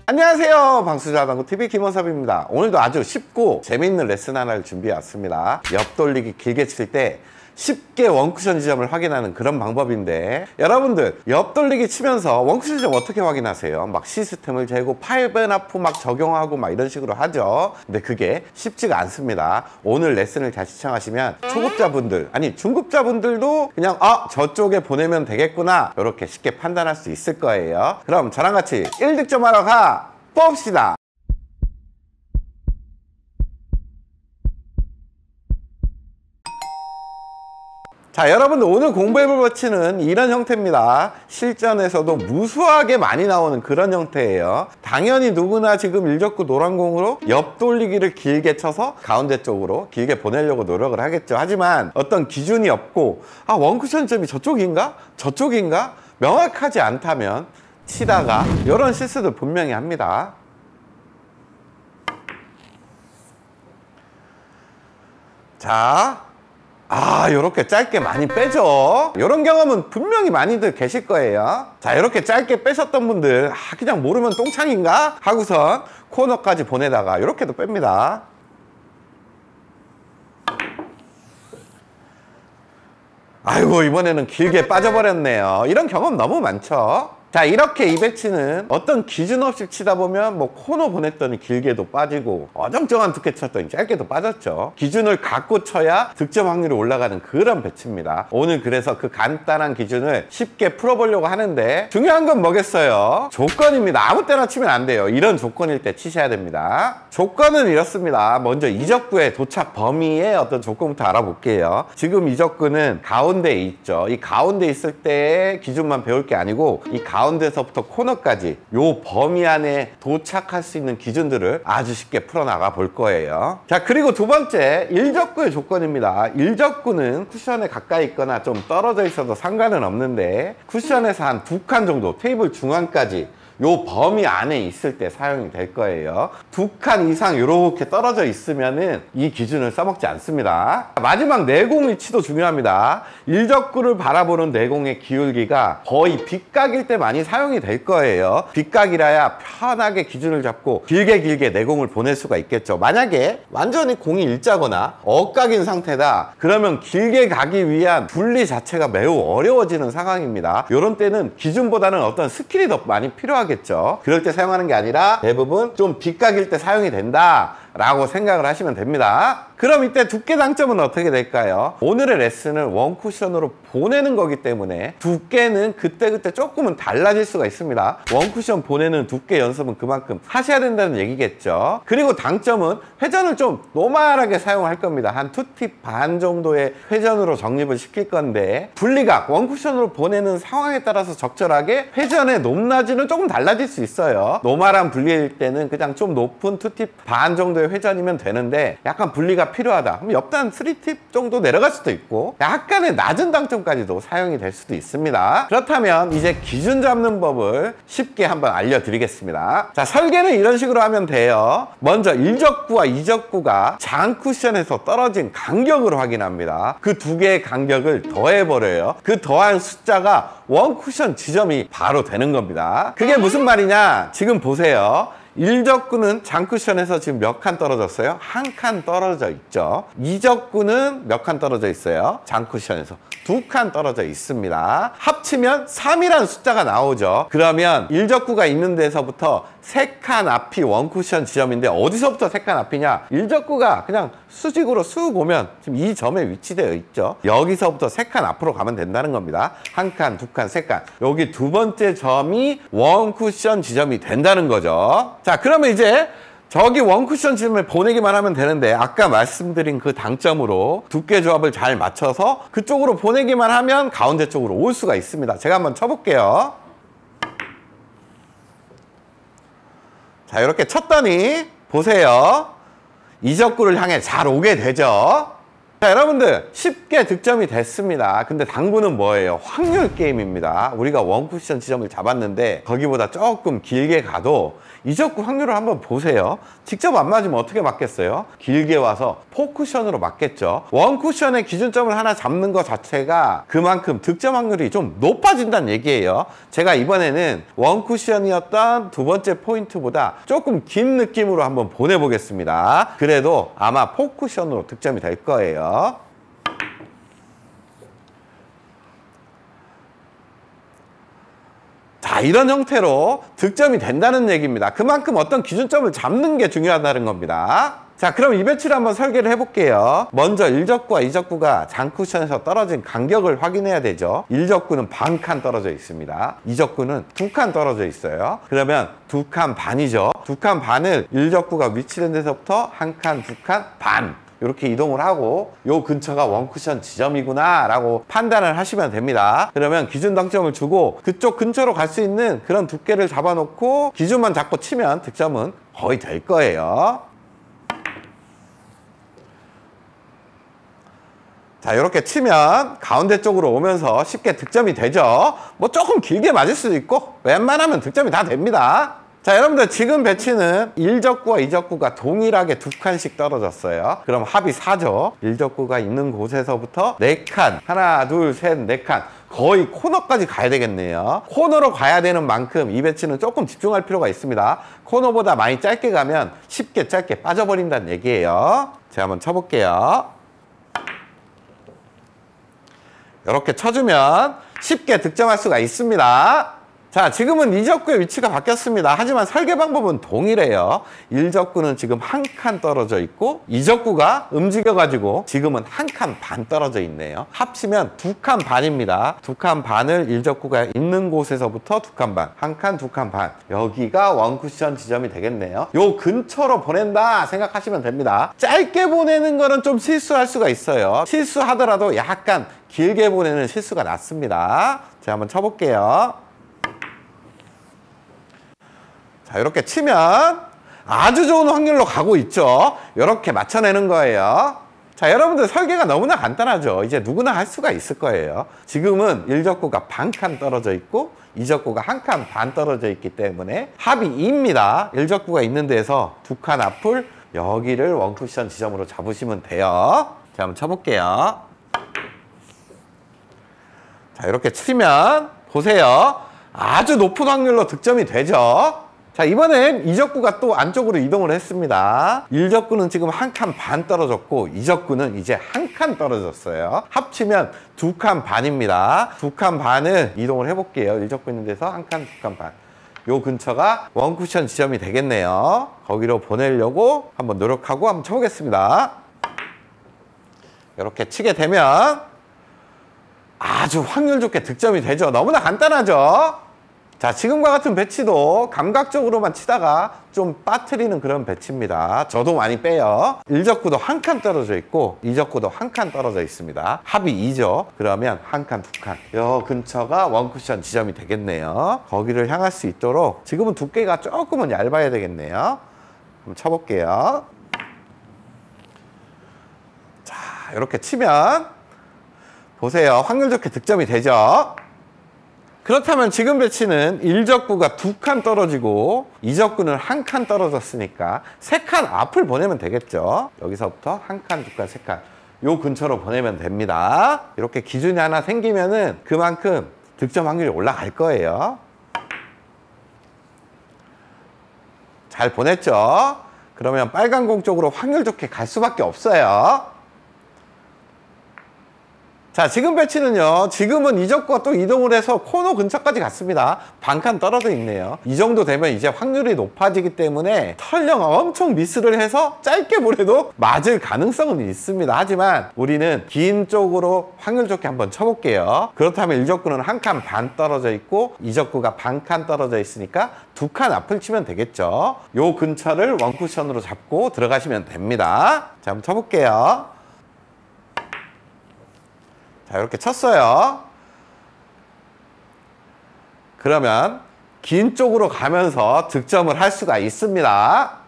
안녕하세요, 방수자방구TV 김원섭입니다. 오늘도 아주 쉽고 재미있는 레슨 하나를 준비해 왔습니다. 옆 돌리기 길게 칠 때 쉽게 원쿠션 지점을 확인하는 그런 방법인데, 여러분들 옆 돌리기 치면서 원쿠션 지점 어떻게 확인하세요? 막 시스템을 재고 8번 하프 막 적용하고 막 이런 식으로 하죠. 근데 그게 쉽지가 않습니다. 오늘 레슨을 잘 시청하시면 초급자분들, 아니 중급자분들도 그냥 저쪽에 보내면 되겠구나, 이렇게 쉽게 판단할 수 있을 거예요. 그럼 저랑 같이 1득점하러 가 봅시다. 자, 여러분들 오늘 공부해볼 버치는 이런 형태입니다. 실전에서도 무수하게 많이 나오는 그런 형태예요. 당연히 누구나 지금 일적구 노란공으로 옆 돌리기를 길게 쳐서 가운데 쪽으로 길게 보내려고 노력을 하겠죠. 하지만 어떤 기준이 없고 원쿠션 점이 저쪽인가? 저쪽인가? 명확하지 않다면 치다가 이런 실수들 분명히 합니다. 자, 이렇게 짧게 많이 빼죠. 이런 경험은 분명히 많이들 계실 거예요. 자, 이렇게 짧게 빼셨던 분들 그냥 모르면 똥창인가 하고선 코너까지 보내다가 이렇게도 뺍니다. 아이고, 이번에는 길게 빠져버렸네요. 이런 경험 너무 많죠. 자, 이렇게 이 배치는 어떤 기준 없이 치다 보면 코너 보냈더니 길게도 빠지고 어정쩡한 두께 쳤더니 짧게도 빠졌죠. 기준을 갖고 쳐야 득점 확률이 올라가는 그런 배치입니다. 오늘 그래서 그 간단한 기준을 쉽게 풀어보려고 하는데, 중요한 건 뭐겠어요? 조건입니다. 아무 때나 치면 안 돼요. 이런 조건일 때 치셔야 됩니다. 조건은 이렇습니다. 먼저 이적구의 도착 범위의 어떤 조건부터 알아볼게요. 지금 이적구는 가운데에 있죠. 이 가운데 있을 때의 기준만 배울 게 아니고 이 가운데서부터 코너까지 요 범위 안에 도착할 수 있는 기준들을 아주 쉽게 풀어나가 볼 거예요. 자, 그리고 두 번째, 일적구의 조건입니다. 일적구는 쿠션에 가까이 있거나 좀 떨어져 있어도 상관은 없는데, 쿠션에서 한 2칸 정도, 테이블 중앙까지 요 범위 안에 있을 때 사용이 될 거예요. 2칸 이상 이렇게 떨어져 있으면은 이 기준을 써먹지 않습니다. 마지막 내공 위치도 중요합니다. 일적구를 바라보는 내공의 기울기가 거의 빗각일 때 많이 사용이 될 거예요. 빗각이라야 편하게 기준을 잡고 길게 내공을 보낼 수가 있겠죠. 만약에 완전히 공이 일자거나 억각인 상태다, 그러면 길게 가기 위한 분리 자체가 매우 어려워지는 상황입니다. 이런 때는 기준보다는 어떤 스킬이 더 많이 필요하겠죠. 그럴 때 사용하는 게 아니라 대부분 좀 빗각일 때 사용이 된다 라고 생각을 하시면 됩니다. 그럼 이때 두께 장점은 어떻게 될까요? 오늘의 레슨을 원쿠션으로 보내는 거기 때문에 두께는 그때그때 조금은 달라질 수가 있습니다. 원쿠션 보내는 두께 연습은 그만큼 하셔야 된다는 얘기겠죠. 그리고 단점은 회전을 좀 노멀하게 사용할 겁니다. 한 2팁 반 정도의 회전으로 정립을 시킬 건데, 분리각, 원쿠션으로 보내는 상황에 따라서 적절하게 회전의 높낮이는 조금 달라질 수 있어요. 노멀한 분리일 때는 그냥 좀 높은 2팁 반 정도의 회전이면 되는데, 약간 분리가 필요하다 그럼 옆단 3팁 정도 내려갈 수도 있고 약간의 낮은 당점까지도 사용이 될 수도 있습니다. 그렇다면 이제 기준 잡는 법을 쉽게 한번 알려드리겠습니다. 자, 설계는 이런 식으로 하면 돼요. 먼저 일적구와 이적구가 장 쿠션에서 떨어진 간격을 확인합니다. 그 두 개의 간격을 더해버려요. 그 더한 숫자가 원 쿠션 지점이 바로 되는 겁니다. 그게 무슨 말이냐, 지금 보세요. 일적구는 장쿠션에서 지금 몇 칸 떨어졌어요? 한 칸 떨어져 있죠. 이적구는 몇 칸 떨어져 있어요? 장쿠션에서 2칸 떨어져 있습니다. 합치면 3이라는 숫자가 나오죠. 그러면 일적구가 있는 데서부터 3칸 앞이 원쿠션 지점인데, 어디서부터 3칸 앞이냐? 일적구가 그냥 수직으로 쑥 오면 지금 이 점에 위치되어 있죠. 여기서부터 3칸 앞으로 가면 된다는 겁니다. 1칸, 2칸, 3칸. 여기 두 번째 점이 원쿠션 지점이 된다는 거죠. 자, 그러면 이제 저기 원쿠션 지점에 보내기만 하면 되는데, 아까 말씀드린 그 당점으로 두께 조합을 잘 맞춰서 그쪽으로 보내기만 하면 가운데 쪽으로 올 수가 있습니다. 제가 한번 쳐볼게요. 자, 이렇게 쳤더니 보세요. 이적구를 향해 잘 오게 되죠. 자, 여러분들 쉽게 득점이 됐습니다. 근데 당구는 뭐예요? 확률 게임입니다. 우리가 원쿠션 지점을 잡았는데 거기보다 조금 길게 가도 이적구 확률을 한번 보세요. 직접 안 맞으면 어떻게 맞겠어요? 길게 와서 포쿠션으로 맞겠죠. 원쿠션의 기준점을 하나 잡는 것 자체가 그만큼 득점 확률이 좀 높아진다는 얘기예요. 제가 이번에는 원쿠션이었던 두 번째 포인트보다 조금 긴 느낌으로 한번 보내보겠습니다. 그래도 아마 포쿠션으로 득점이 될 거예요. 자, 이런 형태로 득점이 된다는 얘기입니다. 그만큼 어떤 기준점을 잡는 게 중요하다는 겁니다. 자, 그럼 이 배치를 한번 설계를 해볼게요. 먼저 1적구와 2적구가 장쿠션에서 떨어진 간격을 확인해야 되죠. 1적구는 반 칸 떨어져 있습니다. 2적구는 2칸 떨어져 있어요. 그러면 2칸 반이죠. 2칸 반을 1적구가 위치된 데서부터 1칸, 2칸, 반 이렇게 이동을 하고 요 근처가 원쿠션 지점이구나 라고 판단을 하시면 됩니다. 그러면 기준 득점을 주고 그쪽 근처로 갈 수 있는 그런 두께를 잡아놓고 기준만 잡고 치면 득점은 거의 될 거예요. 자, 이렇게 치면 가운데 쪽으로 오면서 쉽게 득점이 되죠. 뭐 조금 길게 맞을 수도 있고 웬만하면 득점이 다 됩니다. 자, 여러분들 지금 배치는 1적구와 2적구가 동일하게 2칸씩 떨어졌어요. 그럼 합이 4죠. 1적구가 있는 곳에서부터 4칸, 하나, 둘, 셋, 4칸 거의 코너까지 가야 되겠네요. 코너로 가야 되는 만큼 이 배치는 조금 집중할 필요가 있습니다. 코너보다 많이 짧게 가면 쉽게 짧게 빠져버린다는 얘기예요. 제가 한번 쳐볼게요. 이렇게 쳐주면 쉽게 득점할 수가 있습니다. 자, 지금은 2적구의 위치가 바뀌었습니다. 하지만 설계 방법은 동일해요. 1적구는 지금 1칸 떨어져 있고 2적구가 움직여가지고 지금은 1칸 반 떨어져 있네요. 합치면 2칸 반입니다. 2칸 반을 1적구가 있는 곳에서부터 2칸 반, 1칸, 2칸 반 여기가 원쿠션 지점이 되겠네요. 요 근처로 보낸다 생각하시면 됩니다. 짧게 보내는 거는 좀 실수할 수가 있어요. 실수하더라도 약간 길게 보내는 실수가 났습니다. 제가 한번 쳐볼게요. 자, 이렇게 치면 아주 좋은 확률로 가고 있죠. 이렇게 맞춰내는 거예요. 자, 여러분들 설계가 너무나 간단하죠. 이제 누구나 할 수가 있을 거예요. 지금은 1적구가 반 칸 떨어져 있고 2적구가 1칸 반 떨어져 있기 때문에 합이 2입니다. 1적구가 있는 데서 2칸 앞을 여기를 원쿠션 지점으로 잡으시면 돼요. 자, 한번 쳐볼게요. 자, 이렇게 치면 보세요. 아주 높은 확률로 득점이 되죠. 자, 이번엔 2적구가 또 안쪽으로 이동을 했습니다. 1적구는 지금 1칸 반 떨어졌고 2적구는 이제 1칸 떨어졌어요. 합치면 2칸 반입니다. 2칸 반을 이동을 해볼게요. 1적구 있는 데서 1칸, 2칸 반. 요 근처가 원쿠션 지점이 되겠네요. 거기로 보내려고 한번 노력하고 한번 쳐보겠습니다. 이렇게 치게 되면 아주 확률 좋게 득점이 되죠. 너무나 간단하죠. 자, 지금과 같은 배치도 감각적으로만 치다가 좀 빠뜨리는 그런 배치입니다. 저도 많이 빼요. 1적구도 1칸 떨어져 있고 2적구도 1칸 떨어져 있습니다. 합이 2죠. 그러면 1칸, 2칸 요 근처가 원쿠션 지점이 되겠네요. 거기를 향할 수 있도록 지금은 두께가 조금은 얇아야 되겠네요. 한번 쳐볼게요. 자, 이렇게 치면 보세요. 확률 좋게 득점이 되죠. 그렇다면 지금 배치는 1적구가 2칸 떨어지고 2적구는 1칸 떨어졌으니까 3칸 앞을 보내면 되겠죠. 여기서부터 1칸, 2칸, 3칸 요 근처로 보내면 됩니다. 이렇게 기준이 하나 생기면은 그만큼 득점 확률이 올라갈 거예요. 잘 보냈죠? 그러면 빨간 공 쪽으로 확률 좋게 갈 수밖에 없어요. 자, 지금 배치는요. 지금은 2적구가 또 이동을 해서 코너 근처까지 갔습니다. 반칸 떨어져 있네요. 이 정도 되면 이제 확률이 높아지기 때문에 설령 엄청 미스를 해서 짧게 보내도 맞을 가능성은 있습니다. 하지만 우리는 긴 쪽으로 확률 좋게 한번 쳐볼게요. 그렇다면 1적구는 1칸 반 떨어져 있고 2적구가 반칸 떨어져 있으니까 2칸 앞을 치면 되겠죠. 요 근처를 원쿠션으로 잡고 들어가시면 됩니다. 자, 한번 쳐볼게요. 자, 이렇게 쳤어요. 그러면 긴 쪽으로 가면서 득점을 할 수가 있습니다.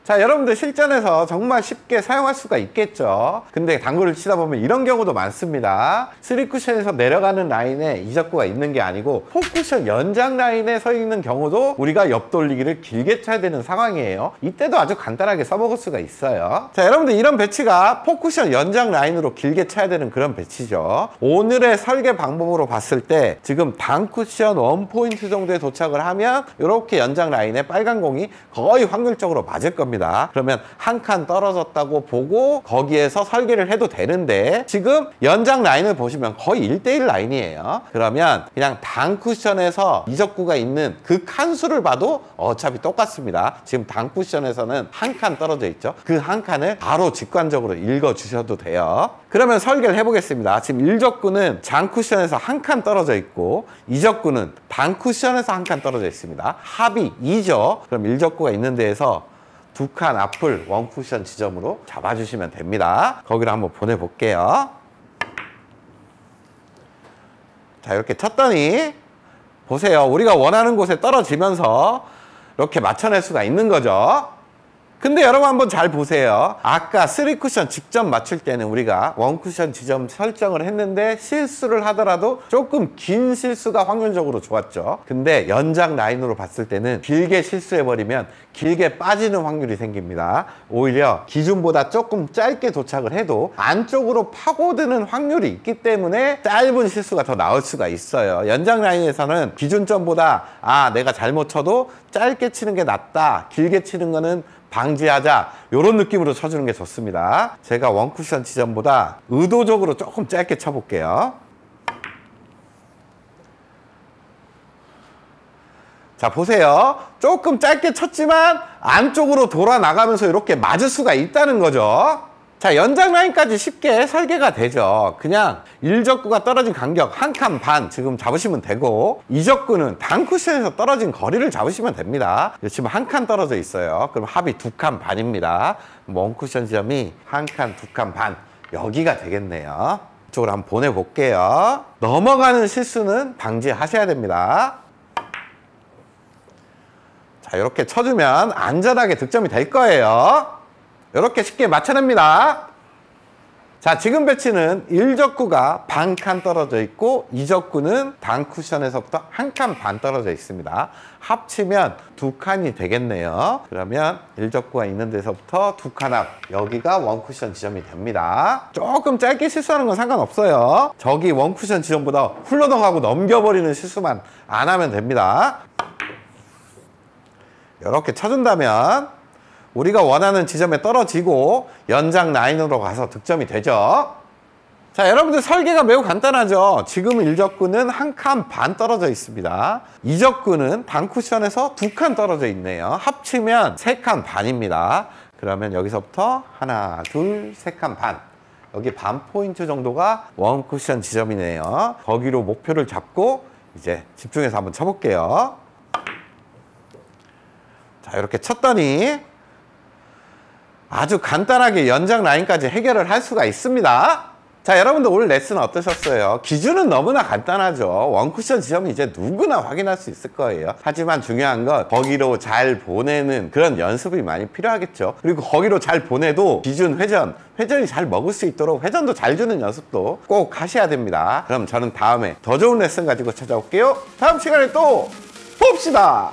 자, 여러분들 실전에서 정말 쉽게 사용할 수가 있겠죠. 근데 당구를 치다 보면 이런 경우도 많습니다. 3쿠션에서 내려가는 라인에 이적구가 있는 게 아니고 4쿠션 연장 라인에 서 있는 경우도 우리가 옆돌리기를 길게 쳐야 되는 상황이에요. 이때도 아주 간단하게 써먹을 수가 있어요. 자, 여러분들 이런 배치가 4쿠션 연장 라인으로 길게 쳐야 되는 그런 배치죠. 오늘의 설계 방법으로 봤을 때 지금 단쿠션 1포인트 정도에 도착을 하면 이렇게 연장 라인에 빨간 공이 거의 확률적으로 맞을 겁니다. 그러면 한 칸 떨어졌다고 보고 거기에서 설계를 해도 되는데 지금 연장 라인을 보시면 거의 1대1 라인이에요. 그러면 그냥 단쿠션에서 이적구가 있는 그 칸수를 봐도 어차피 똑같습니다. 지금 단쿠션에서는 한 칸 떨어져 있죠. 그 한 칸을 바로 직관적으로 읽어 주셔도 돼요. 그러면 설계를 해보겠습니다. 지금 1적구는 장쿠션에서 한 칸 떨어져 있고 2적구는 단쿠션에서 한 칸 떨어져 있습니다. 합이 2죠. 그럼 1적구가 있는 데에서 두 칸 앞을 원쿠션 지점으로 잡아주시면 됩니다. 거기로 한번 보내볼게요. 자, 이렇게 쳤더니 보세요. 우리가 원하는 곳에 떨어지면서 이렇게 맞춰낼 수가 있는 거죠. 근데 여러분 한번 잘 보세요. 아까 3쿠션 직접 맞출 때는 우리가 원쿠션 지점 설정을 했는데 실수를 하더라도 조금 긴 실수가 확률적으로 좋았죠. 근데 연장 라인으로 봤을 때는 길게 실수해버리면 길게 빠지는 확률이 생깁니다. 오히려 기준보다 조금 짧게 도착을 해도 안쪽으로 파고드는 확률이 있기 때문에 짧은 실수가 더 나올 수가 있어요. 연장 라인에서는 기준점보다 내가 잘못 쳐도 짧게 치는 게 낫다, 길게 치는 거는 방지하자, 이런 느낌으로 쳐주는 게 좋습니다. 제가 원쿠션 지점보다 의도적으로 조금 짧게 쳐볼게요. 자, 보세요. 조금 짧게 쳤지만 안쪽으로 돌아 나가면서 이렇게 맞을 수가 있다는 거죠. 자, 연장 라인까지 쉽게 설계가 되죠. 그냥 1적구가 떨어진 간격 한 칸 반 지금 잡으시면 되고 2적구는 단쿠션에서 떨어진 거리를 잡으시면 됩니다. 지금 한 칸 떨어져 있어요. 그럼 합이 두 칸 반입니다. 원쿠션 지점이 한 칸, 두 칸 반, 여기가 되겠네요. 이쪽으로 한번 보내볼게요. 넘어가는 실수는 방지하셔야 됩니다. 자, 이렇게 쳐주면 안전하게 득점이 될 거예요. 이렇게 쉽게 맞춰냅니다. 자, 지금 배치는 1적구가 반 칸 떨어져 있고 2적구는 단쿠션에서부터 한 칸 반 떨어져 있습니다. 합치면 두 칸이 되겠네요. 그러면 1적구가 있는 데서부터 두 칸 앞, 여기가 원쿠션 지점이 됩니다. 조금 짧게 실수하는 건 상관없어요. 저기 원쿠션 지점보다 흘러넘어가고 넘겨버리는 실수만 안 하면 됩니다. 이렇게 쳐준다면 우리가 원하는 지점에 떨어지고 연장 라인으로 가서 득점이 되죠. 자, 여러분들 설계가 매우 간단하죠. 지금 1적구는 한 칸 반 떨어져 있습니다. 2적구는 단쿠션에서 두 칸 떨어져 있네요. 합치면 세 칸 반입니다. 그러면 여기서부터 하나, 둘, 세 칸 반. 여기 반 포인트 정도가 원쿠션 지점이네요. 거기로 목표를 잡고 이제 집중해서 한번 쳐볼게요. 자, 이렇게 쳤더니 아주 간단하게 연장 라인까지 해결을 할 수가 있습니다. 자, 여러분들 오늘 레슨 어떠셨어요? 기준은 너무나 간단하죠. 원쿠션 지점은 이제 누구나 확인할 수 있을 거예요. 하지만 중요한 건 거기로 잘 보내는 그런 연습이 많이 필요하겠죠. 그리고 거기로 잘 보내도 기준 회전이 잘 먹을 수 있도록 회전도 잘 주는 연습도 꼭 하셔야 됩니다. 그럼 저는 다음에 더 좋은 레슨 가지고 찾아올게요. 다음 시간에 또 봅시다.